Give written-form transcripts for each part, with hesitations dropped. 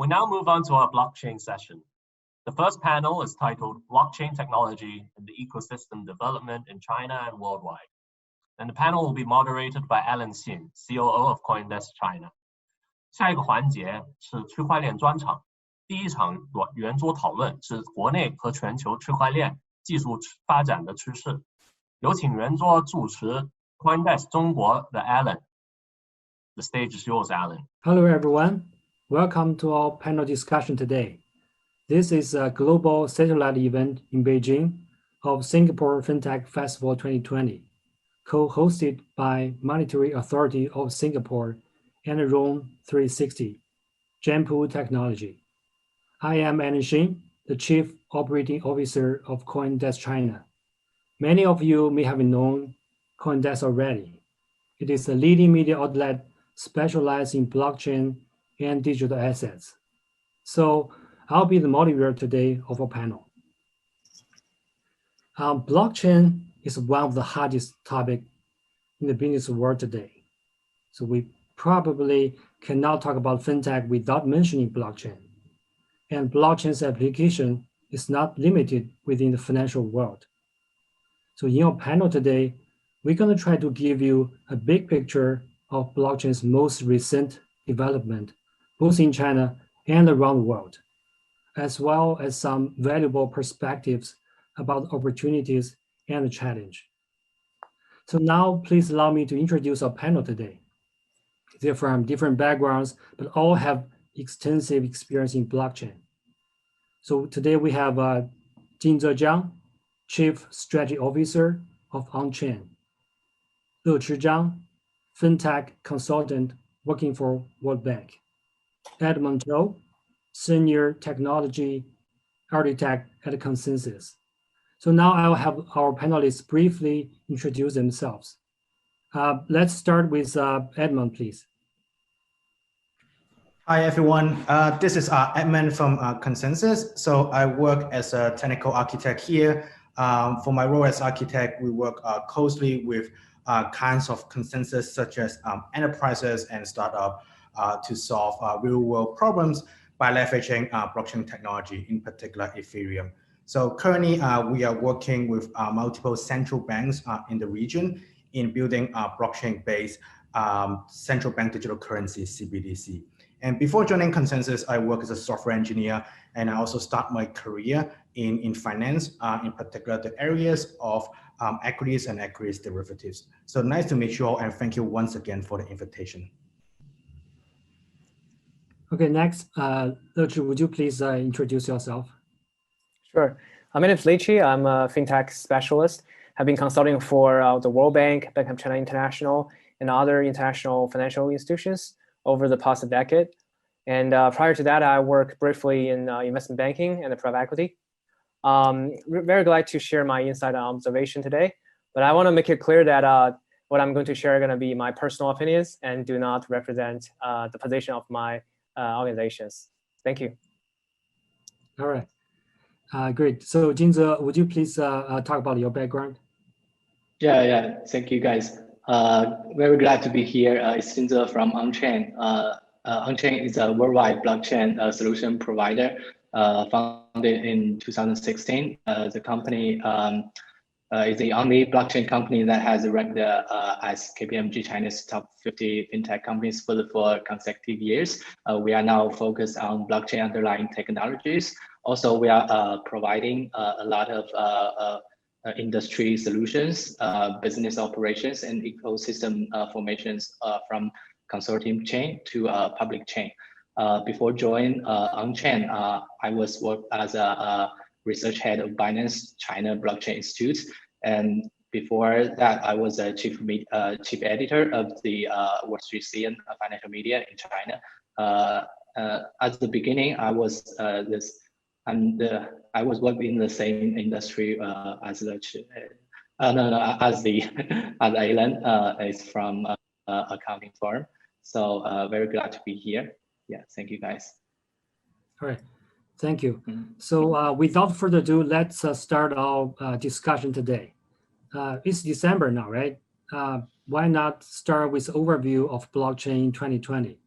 We now move on to our blockchain session. The first panel is titled Blockchain Technology and the Ecosystem Development in China and Worldwide. And the panel will be moderated by Alan Xin, COO of CoinDesk China. 下一个环节是区块链专场，第一场圆桌讨论是国内和全球区块链技术发展的趋势。有请圆桌主持 CoinDesk 中国的 Alan. The stage is yours, Alan. Hello, everyone. Welcome to our panel discussion today. This is a global satellite event in Beijing of Singapore FinTech Festival 2020, co-hosted by Monetary Authority of Singapore and Roam 360, Jinze Technology. I am Alan Xin, the Chief Operating Officer of CoinDesk China. Many of you may have known CoinDesk already. It is a leading media outlet specialized in blockchain and digital assets. So I'll be the moderator today of our panel. Blockchain is one of the hottest topics in the business world today. So we probably cannot talk about FinTech without mentioning blockchain. And blockchain's application is not limited within the financial world. So in our panel today, we're going to try to give you a big picture of blockchain's most recent development, both in China and around the world, as well as some valuable perspectives about opportunities and the challenge. So now please allow me to introduce our panel today. They're from different backgrounds, but all have extensive experience in blockchain. So today we have Jinze Jiang, Chief Strategy Officer of Onchain, Lechi Zhang, FinTech consultant working for World Bank, Edmund To, Senior Technology Architect at ConsenSys. So now I'll have our panelists briefly introduce themselves. Let's start with Edmund, please. Hi, everyone. This is Edmund from ConsenSys. So I work as a technical architect here. For my role as architect, we work closely with kinds of consensus such as enterprises and startups to solve real-world problems by leveraging blockchain technology, in particular Ethereum. So currently, we are working with multiple central banks in the region in building blockchain-based central bank digital currency, CBDC. And before joining ConsenSys, I work as a software engineer, and I also start my career in finance, in particular the areas of equities and equities derivatives. So nice to meet you all, and thank you once again for the invitation. Okay, next, Lechi, would you please introduce yourself? Sure. My name is Lechi. I'm a FinTech specialist. I've been consulting for the World Bank, Bank of China International, and other international financial institutions over the past decade. And prior to that, I worked briefly in investment banking and private equity. Very glad to share my insight and observation today. But I want to make it clear that what I'm going to share are going to be my personal opinions and do not represent the position of my organizations. Thank you. All right. Great. So Jinze, would you please talk about your background? Yeah. Thank you, guys. Very glad to be here. It's Jinze from Onchain. Onchain is a worldwide blockchain solution provider founded in 2016. The company is the only blockchain company that has ranked as KPMG China's top 50 fintech companies for the 4 consecutive years. We are now focused on blockchain underlying technologies. Also, we are providing a lot of industry solutions, business operations, and ecosystem formations from Consortium chain to public chain. Before joining Onchain, I was worked as a research head of Binance China Blockchain Institute, and before that, I was a chief editor of the Wall Street CN financial media in China. At the beginning, I was I was working in the same industry as Alan is from accounting firm. So very glad to be here. Yeah, thank you, guys. All right, thank you. So without further ado, let's start our discussion today. It's December now, right? Why not start with overview of blockchain 2020?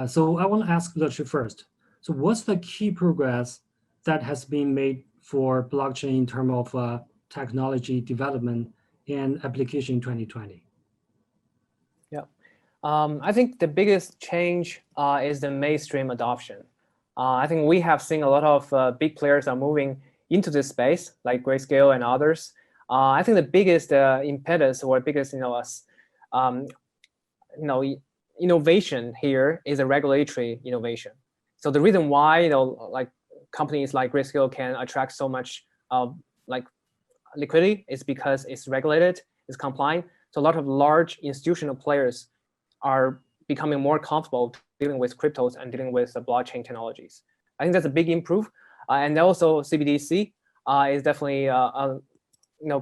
So I want to ask Lechi first. So what's the key progress that has been made for blockchain in terms of technology development and application in 2020? Yeah, I think the biggest change is the mainstream adoption. I think we have seen a lot of big players are moving into this space, like Grayscale and others. I think the biggest impetus or biggest innovation here is a regulatory innovation. So the reason why like companies like Grayscale can attract so much like liquidity is because it's regulated, it's compliant. So a lot of large institutional players are becoming more comfortable dealing with cryptos and dealing with blockchain technologies. I think that's a big improve. And also CBDC is definitely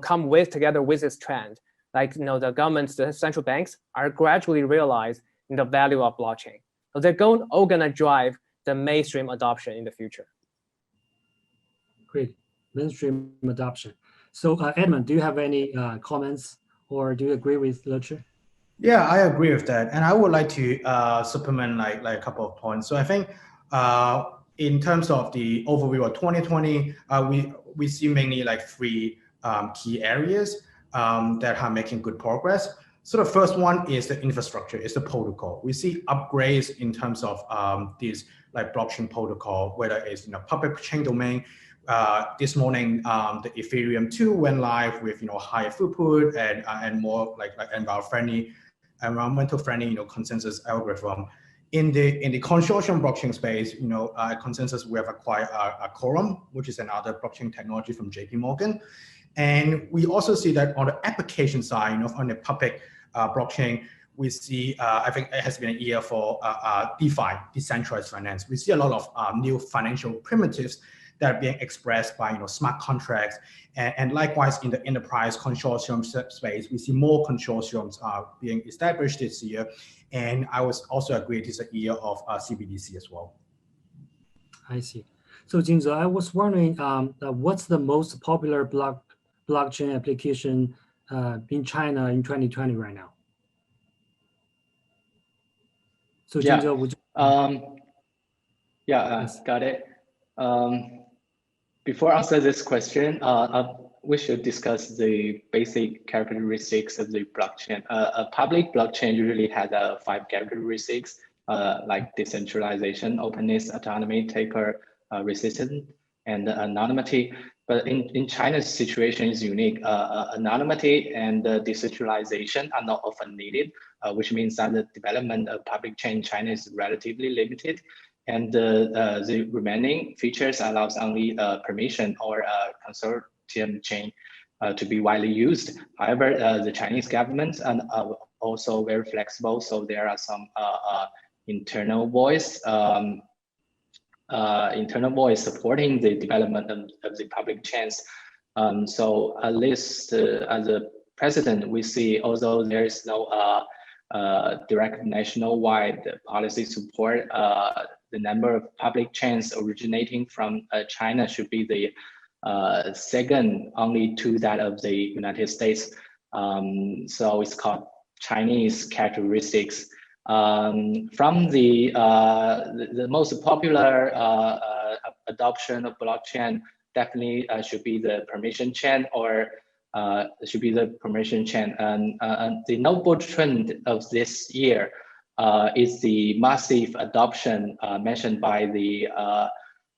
come together with this trend. Like the governments, the central banks are gradually realizing the value of blockchain. So they're all gonna drive the mainstream adoption in the future. Great, mainstream adoption. So Edmund, do you have any comments or do you agree with Lechi? Yeah, I agree with that. And I would like to supplement like a couple of points. So I think in terms of the overview of 2020, we see mainly like three key areas that are making good progress. So the first one is the infrastructure, is the protocol. We see upgrades in terms of these like blockchain protocol, whether it's public chain domain. This morning, the Ethereum 2 went live with higher throughput and more like environmental friendly consensus algorithm. In the consortium blockchain space, ConsenSys, we have acquired a Quorum, which is another blockchain technology from JP Morgan. And we also see that on the application side, on the public blockchain, we see, I think it has been a year for DeFi, decentralized finance. We see a lot of new financial primitives that are being expressed by smart contracts. And likewise, in the enterprise consortium space, we see more consortiums being established this year. And I was also agree it is a year of CBDC as well. I see. So Jinze, I was wondering, what's the most popular blockchain application in China in 2020 right now? So yeah. Jinze, would you? Yes. Got it. Before I answer this question, we should discuss the basic characteristics of the blockchain. A public blockchain usually has 5 characteristics, like decentralization, openness, autonomy, taker resistance, and anonymity. But in China's situation is unique. Anonymity and decentralization are not often needed, which means that the development of public chain in China is relatively limited. And the remaining features allows only permission or consortium chain to be widely used. However, the Chinese government are also very flexible, so there are some internal voice supporting the development of the public chains. So at least as a precedent, we see, although there is no direct national-wide policy support, the number of public chains originating from China should be the second only to that of the United States. So it's called Chinese characteristics. From the most popular adoption of blockchain definitely should be the permission chain, or should be the permission chain. And the notable trend of this year is the massive adoption mentioned by the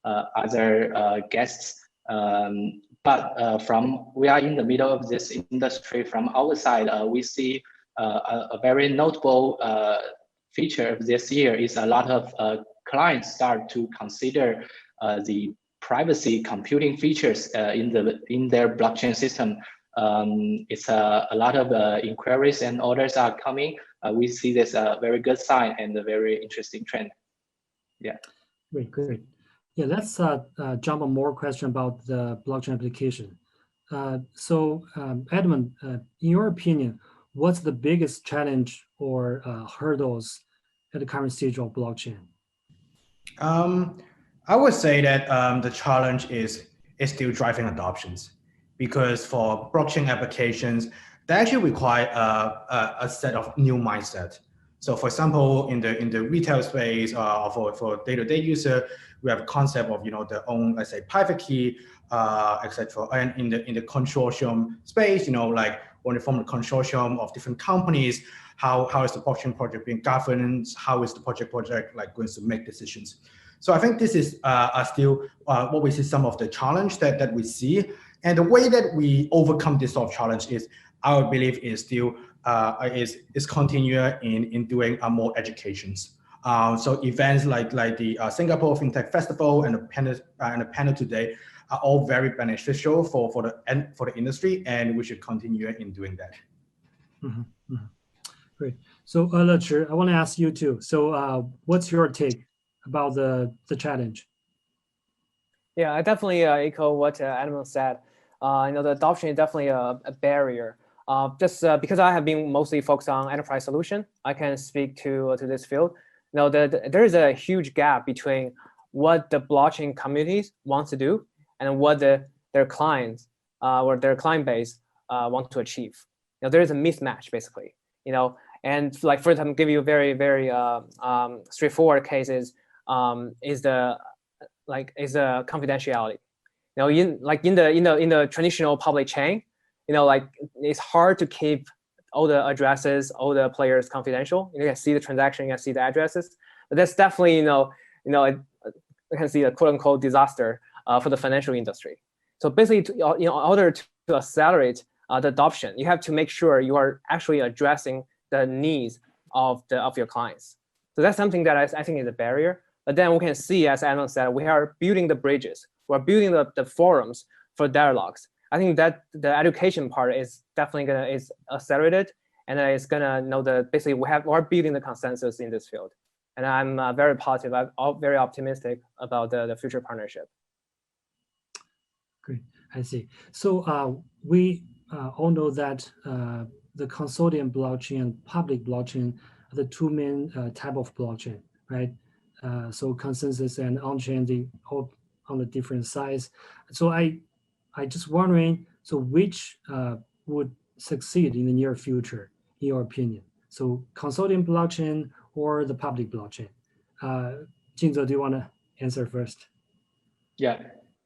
other guests. But we are in the middle of this industry. From our side, we see a very notable feature of this year is a lot of clients start to consider the privacy computing features in their blockchain system. It's a lot of inquiries and orders are coming. We see this a very good sign and a very interesting trend. Yeah. Great. Yeah, let's jump on more question about the blockchain application. So Edmund, in your opinion, what's the biggest challenge or hurdles at the current stage of blockchain? I would say that the challenge is still driving adoptions, because for blockchain applications, they actually require a set of new mindset. So for example, in the retail space, for day-to-day user, we have a concept of their own, let's say, private key, etc. And in the consortium space, like when you form a consortium of different companies, how is the blockchain project being governed? How is the project like going to make decisions? So I think this is still what we see, some of the challenge that we see. And the way that we overcome this sort of challenge is, our belief is still is continue in doing more educations. So events like the Singapore FinTech Festival and the panel today are all very beneficial for the industry, and we should continue in doing that. Mm-hmm. Mm-hmm. Great. So Lechi, I want to ask you too. So what's your take about the challenge? Yeah, I definitely echo what Edmund said. The adoption is definitely a barrier. Just because I have been mostly focused on enterprise solution, I can speak to this field. There is a huge gap between what the blockchain communities want to do and what their clients or their client base want to achieve. There is a mismatch basically. And like for example, give you very straightforward cases is the confidentiality. In the traditional public chain, it's hard to keep all the addresses, all the players confidential. You can see the transaction, you can see the addresses, but that's definitely I can see a quote unquote disaster for the financial industry. So basically, in order to accelerate the adoption, you have to make sure you are actually addressing the needs of your clients. So that's something that I think is a barrier. But then we can see, as Edmund said, we are building the bridges. We're building the forums for dialogues. I think that the education part is definitely is accelerated, and it's gonna basically we're building the consensus in this field, and I'm very positive. I'm very optimistic about the future partnership. Great, I see. So we all know that the consortium blockchain and public blockchain are the two main type of blockchain, right? So ConsenSys and Onchain, they all on the different size. So I just wondering, so which would succeed in the near future, in your opinion? So consortium blockchain or the public blockchain? Jinze, do you want to answer first? Yeah.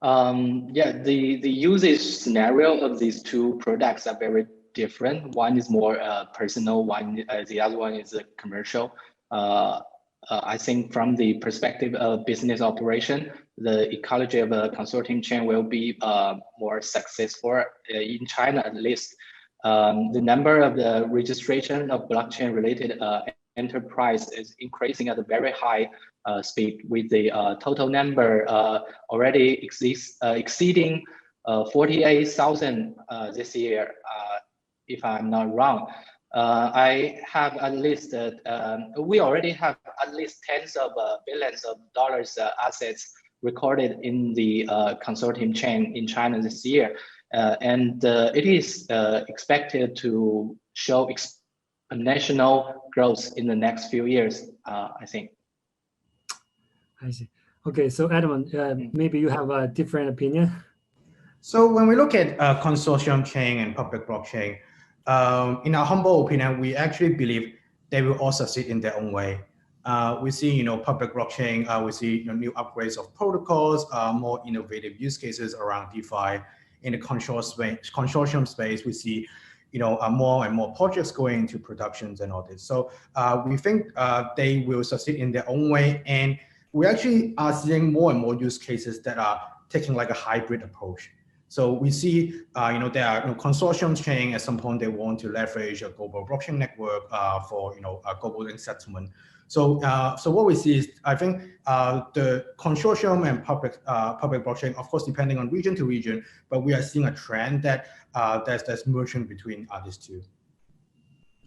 The usage scenario of these two products are very different. One is more personal, the other one is commercial. I think from the perspective of business operation, the ecology of a consortium chain will be more successful in China, at least. The number of the registration of blockchain related enterprise is increasing at a very high speed, with the total number already exceeding 48,000 this year, if I'm not wrong. I have at least, we already have at least tens of billions of dollars assets recorded in the consortium chain in China this year. And it is expected to show exponential growth in the next few years, I think. I see. Okay, so Edmund, maybe you have a different opinion? So when we look at consortium chain and public blockchain, in our humble opinion, we actually believe they will all succeed in their own way. We see, public blockchain, we see new upgrades of protocols, more innovative use cases around DeFi. In the consortium space, we see, more and more projects going into productions and all this. So we think they will succeed in their own way, and we actually are seeing more and more use cases that are taking like a hybrid approach. So we see, there are consortium chain. At some point, they want to leverage a global blockchain network for, a global link settlement. So, what we see is, I think, the consortium and public blockchain, of course, depending on region to region, but we are seeing a trend that that's merging between these two.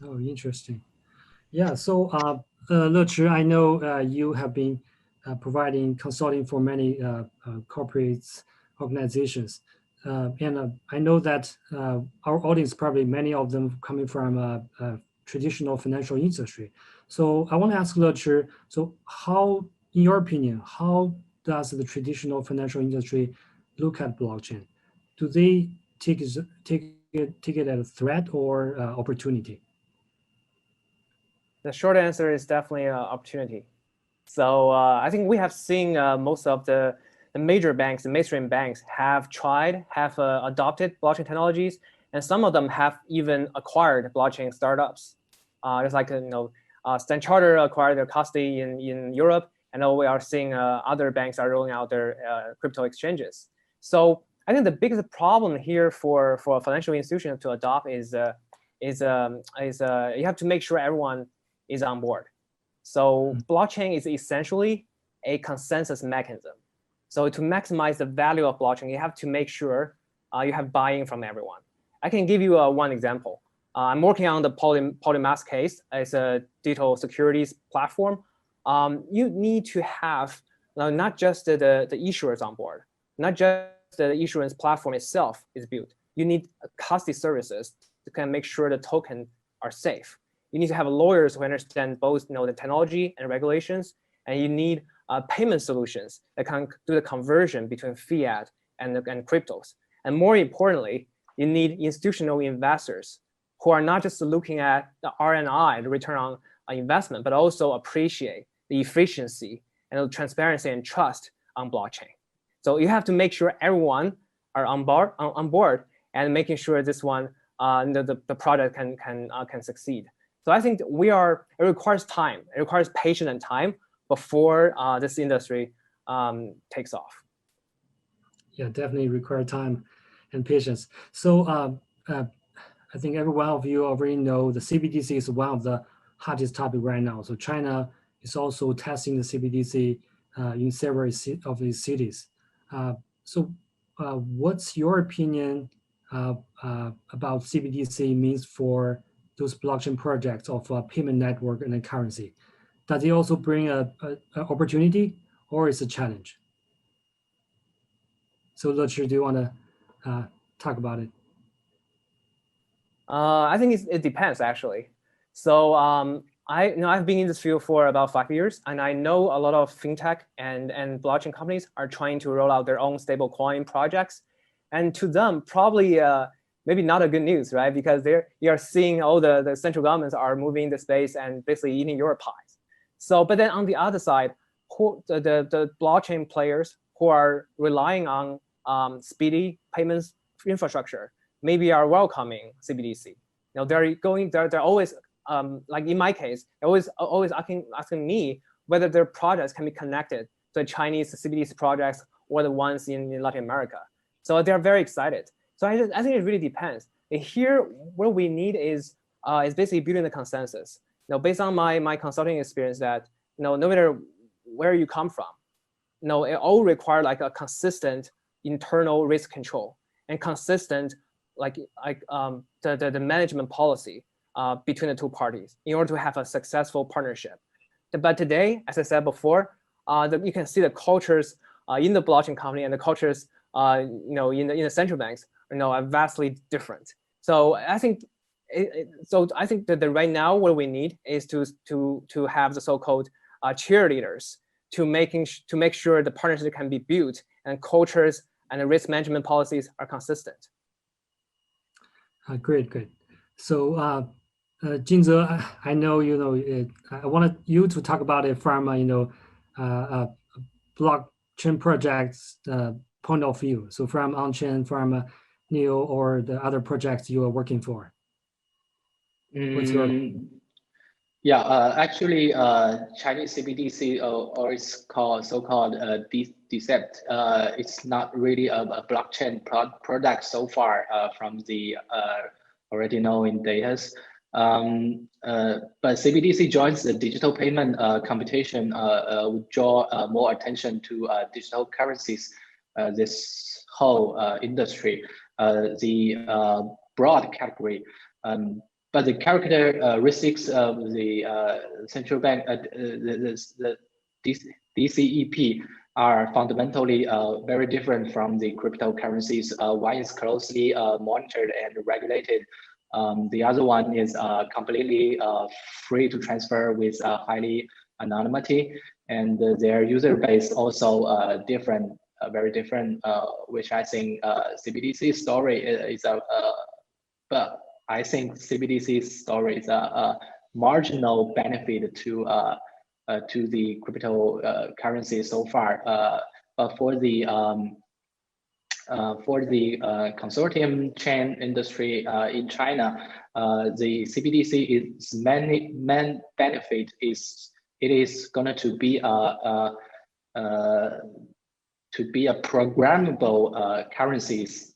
Oh, interesting. Yeah. So, Lechi, I know you have been providing consulting for many corporates, organizations. And I know that our audience, probably many of them coming from traditional financial industry. So I want to ask Lechi, so how, in your opinion, how does the traditional financial industry look at blockchain? Do they take it as a threat or opportunity? The short answer is definitely an opportunity. So I think we have seen most of the major banks, the mainstream banks, have adopted blockchain technologies, and some of them have even acquired blockchain startups. Just like Standard Chartered acquired their custody in Europe, and now we are seeing other banks are rolling out their crypto exchanges. So I think the biggest problem here for a financial institution to adopt is you have to make sure everyone is on board. So blockchain is essentially a consensus mechanism. So to maximize the value of blockchain, you have to make sure you have buy-in from everyone. I can give you one example. I'm working on the Polymath case as a digital securities platform. You need to have not just the issuers on board, not just the issuance platform itself is built. You need custody services to kind of make sure the token are safe. You need to have lawyers who understand both the technology and regulations, and you need payment solutions that can do the conversion between fiat and cryptos. And more importantly, you need institutional investors who are not just looking at the RNI, the return on investment, but also appreciate the efficiency and the transparency and trust on blockchain. So you have to make sure everyone are on board and making sure this one the product can succeed. So I think it requires time. It requires patience and time before this industry takes off. Yeah, definitely require time and patience. So I think every one of you already know the CBDC is one of the hottest topic right now. So China is also testing the CBDC in several of these cities. So what's your opinion about CBDC means for those blockchain projects of payment network and currency? Does it also bring an opportunity or is it a challenge? So Lechi, do you want to talk about it? I think it depends actually. So I've been in this field for about 5 years, and I know a lot of fintech and blockchain companies are trying to roll out their own stablecoin projects, and to them probably maybe not a good news, right? Because you are seeing all the central governments are moving in the space and basically eating your pies. So, but then on the other side, the blockchain players who are relying on speedy payments infrastructure maybe are welcoming CBDC. They're always like in my case, they're always asking me whether their projects can be connected to the Chinese CBDC projects or the ones in Latin America. So they're very excited. So I think it really depends. Here, what we need is basically building the consensus. Based on my consulting experience, that no matter where you come from, it all requires like a consistent internal risk control and consistent the management policy between the two parties in order to have a successful partnership. But today, as I said before, you can see the cultures in the blockchain company and the cultures in the central banks are vastly different. So I think that right now what we need is to have the so-called cheerleaders to make sure the partnership can be built and cultures and the risk management policies are consistent. Great. So Jinze, I know I wanted you to talk about it from blockchain projects point of view. So from Onchain, from Neo, or the other projects you are working for. What's your... Yeah, actually, Chinese CBDC, or it's called so-called DCEPT, it's not really a blockchain product so far from the already known data. But CBDC joins the digital payment competition, would draw more attention to digital currencies, this whole industry, the broad category. But the characteristics of the central bank, the DCEP, are fundamentally very different from the cryptocurrencies. One is closely monitored and regulated. The other one is completely free to transfer with highly anonymity, and their user base also different, very different, which I think CBDC story is but I think CBDC's story is marginal benefit to the cryptocurrency so far. But for the consortium chain industry in China, the CBDC's main benefit is it is going to be a programmable currencies.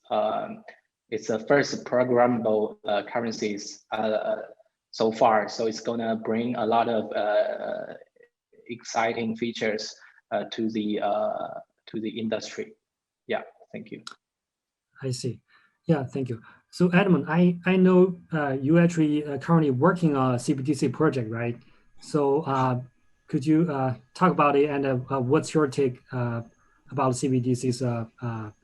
It's the first programmable currencies so far. So it's going to bring a lot of exciting features to the industry. Yeah, thank you. I see. Yeah, thank you. So Edmund, I know you actually currently working on a CBDC project, right? So could you talk about it, and what's your take about CBDC's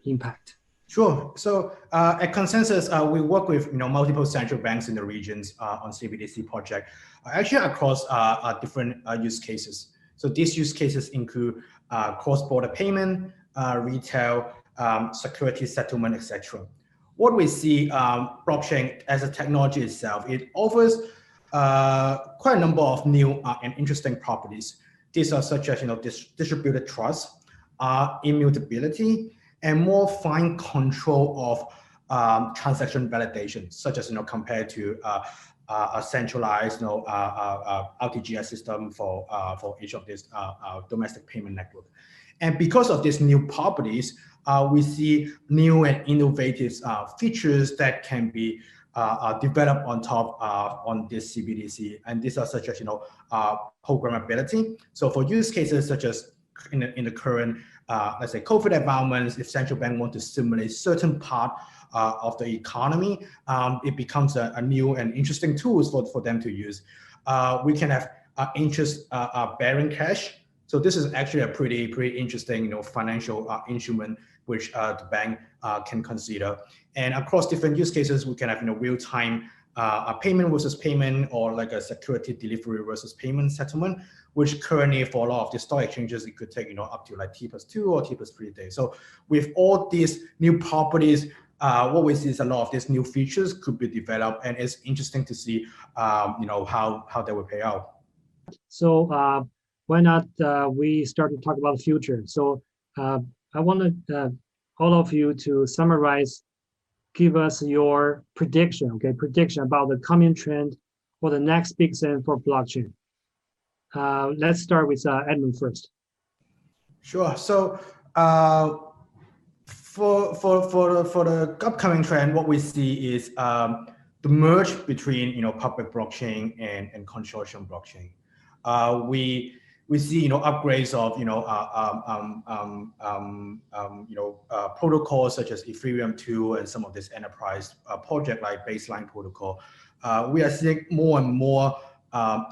impact? Sure. So at ConsenSys, we work with multiple central banks in the regions on CBDC project, actually across different use cases. So these use cases include cross-border payment, retail, security settlement, etc. What we see, blockchain as a technology itself, it offers quite a number of new and interesting properties. These are such as distributed trust, immutability, and more fine control of transaction validation, such as compared to a centralized RTGS system for each of these domestic payment network. And because of these new properties, we see new and innovative features that can be developed on top on this CBDC, and these are such as programmability. So for use cases such as in the current let's say COVID environments, if central bank want to stimulate certain part of the economy, it becomes a new and interesting tools for them to use. We can have interest bearing cash. So this is actually a pretty interesting financial instrument which the bank can consider. And across different use cases, we can have real time payment versus payment, or like a security delivery versus payment settlement, which currently for a lot of the stock exchanges, it could take up to like T+2 or T+3 days. So with all these new properties, what we see is a lot of these new features could be developed, and it's interesting to see how they will pay out. So why not we start to talk about the future? So I want all of you to summarize, give us your prediction, prediction about the coming trend or the next big thing for blockchain. Let's start with Edmund first. Sure. So for the upcoming trend, what we see is the merge between public blockchain and consortium blockchain. We see upgrades of protocols such as Ethereum 2 and some of this enterprise project like Baseline protocol. We are seeing more and more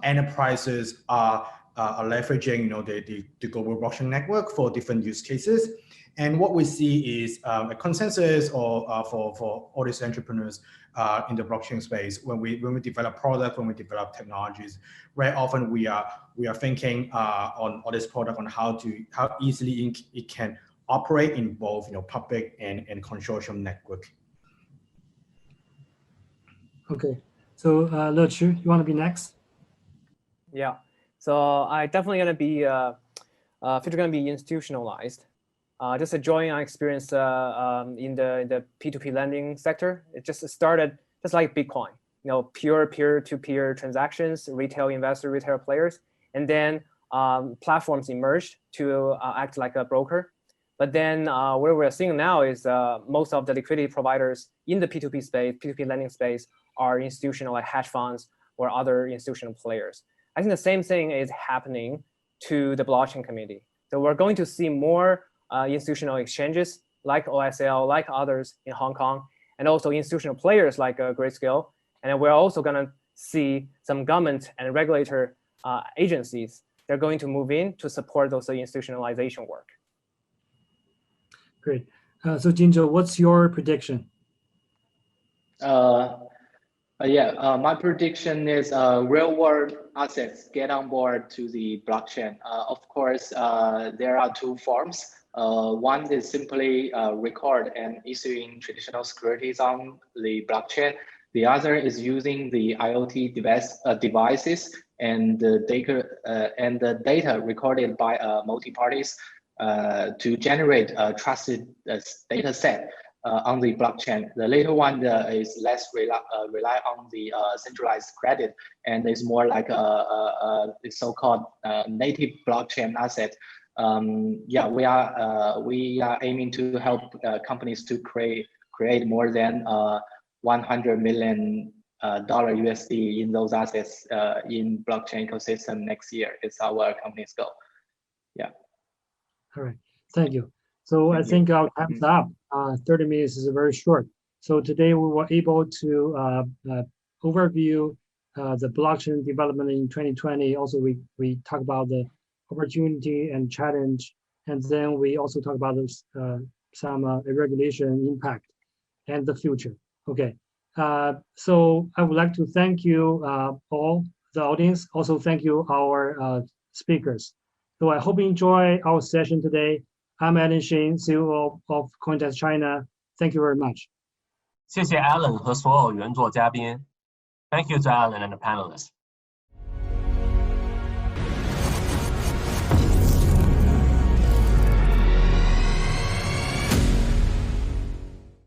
enterprises are leveraging the global blockchain network for different use cases. And what we see is a consensus or for all these entrepreneurs in the blockchain space. When we develop product, when we develop technologies, very often we are thinking on this product on how easily it can operate in both public and consortium network. Okay, so Lechi, you want to be next? Yeah, so I definitely gonna be future gonna be institutionalized. Just a joint experience in the P2P lending sector. It just started just like Bitcoin, pure peer-to-peer transactions, retail investor, retail players, and then platforms emerged to act like a broker. But then what we're seeing now is most of the liquidity providers in the P2P space, P2P lending space, are institutional like hedge funds or other institutional players. I think the same thing is happening to the blockchain community. So we're going to see more institutional exchanges like OSL, like others in Hong Kong, and also institutional players like Grayscale. And we're also going to see some government and regulator agencies. They're going to move in to support those institutionalization work. Great. So Jinze, what's your prediction? My prediction is real-world assets get on board to the blockchain. Of course, there are two forms. One is simply record and issuing traditional securities on the blockchain. The other is using the IoT devices and the data recorded by multi-parties to generate a trusted data set on the blockchain. The later one is less rely on the centralized credit and is more like a so-called native blockchain asset. Yeah, we are aiming to help companies to create more than $100 million USD in those assets in blockchain ecosystem next year. It's our company's goal. Yeah. All right. Thank you. So I think our time's up. 30 minutes is very short. So today we were able to overview the blockchain development in 2020. Also, we talked about the opportunity and challenge, and then we also talked about this, some regulation impact and the future. Okay. So I would like to thank you all, the audience. Also thank you our speakers. So I hope you enjoy our session today. I'm Alan Xin, CEO of CoinDesk China. Thank you very much. 谢谢 Alan 和所有原作嘉宾。Thank you to Alan and the panelists.